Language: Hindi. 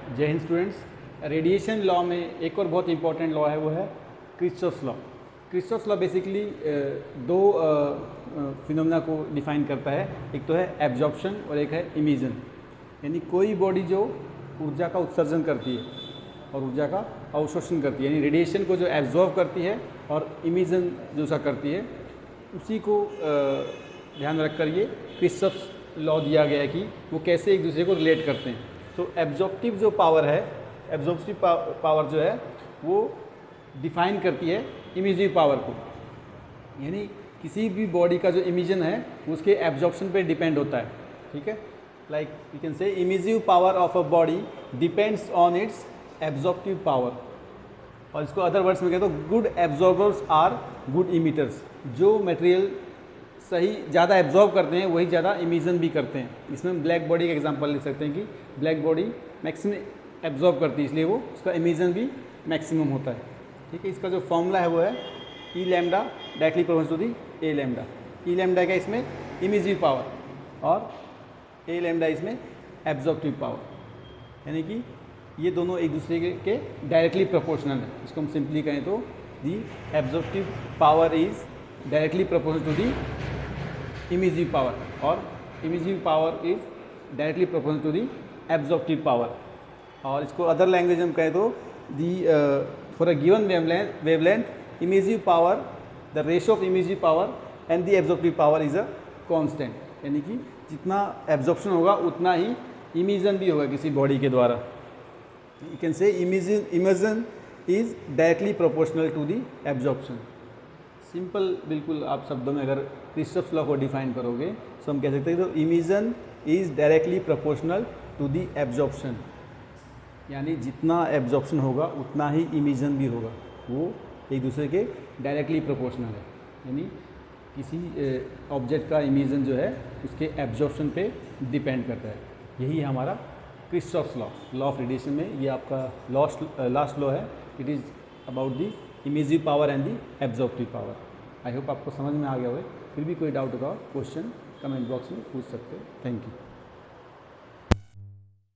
जय हिंद स्टूडेंट्स। रेडिएशन लॉ में एक और बहुत इंपॉर्टेंट लॉ है, वो है Kirchhoff's law. Kirchhoff's law basically दो फिनोमेना को डिफाइन करता है। एक तो है एब्जॉर्प्शन और एक है इमिशन। यानी कोई बॉडी जो ऊर्जा का उत्सर्जन करती है और ऊर्जा का अवशोषण करती है, यानी रेडिएशन को जो एब्जॉर्ब करती है और इमिशन जो उसका करती है, उसी को ध्यान रख कर ये किरचॉफ्स लॉ दिया गया है कि वो कैसे एक दूसरे को रिलेट करते हैं। तो एब्जॉर्प्टिव जो पावर है, एब्जॉर्प्टिव पावर जो है वो डिफाइन करती है इमिसिव पावर को। यानी किसी भी बॉडी का जो इमिशन है वो उसके एब्जॉर्प्शन पे डिपेंड होता है। ठीक है, लाइक यू कैन से emissive power of a body depends on it's absorptive power. और इसको अदर वर्ड्स में कहते हो गुड एब्जॉर्बर्स आर गुड इमिटर्स। जो मटेरियल सही ज़्यादा एब्जॉर्ब करते हैं वही ज़्यादा इमिशन भी करते हैं। इसमें ब्लैक बॉडी का एग्जांपल ले सकते हैं कि ब्लैक बॉडी मैक्सिमम एब्जॉर्ब करती है, इसलिए वो उसका इमिशन भी मैक्सिमम होता है। ठीक है, इसका जो फॉर्मूला है वो है E lambda directly proportional to the A lambda. E lambda का इसमें इमिसिव पावर और ए लैम्डा इसमें एब्जॉर्प्टिव पावर। यानी कि ये दोनों एक दूसरे के डायरेक्टली प्रोपोर्शनल है। इसको हम सिंपली कहें तो the absorptive power is directly proportional to the emissive power और emissive power is directly proportional to the absorptive power. और इसको अदर लैंग्वेज में कहें तो the for a given wavelength emissive power, the ratio of emissive power and the absorptive power is a constant. यानी कि जितना एब्जॉर्प्शन होगा उतना ही इमिशन भी होगा किसी बॉडी के द्वारा। You can say emission is directly proportional to the absorption. Simple बिल्कुल आप शब्दों में अगर किरचॉफ्स लॉ को डिफाइन करोगे तो हम कह सकते हैं तो emission is directly proportional to the absorption. यानी जितना एब्जॉर्प्शन होगा उतना ही इमिशन भी होगा, वो एक दूसरे के डायरेक्टली प्रोपोर्शनल है। यानी किसी ऑब्जेक्ट का इमिशन जो है उसके एब्जॉर्प्शन पे डिपेंड करता है। यही है हमारा Kirchhoff's law, law of radiation में। ये आपका लास्ट लॉ है। It is about the emissive power and the absorptive power. I hope आपको समझ में आ गया हो। फिर भी कोई डाउट होगा क्वेश्चन कमेंट बॉक्स में पूछ सकते हो। Thank you.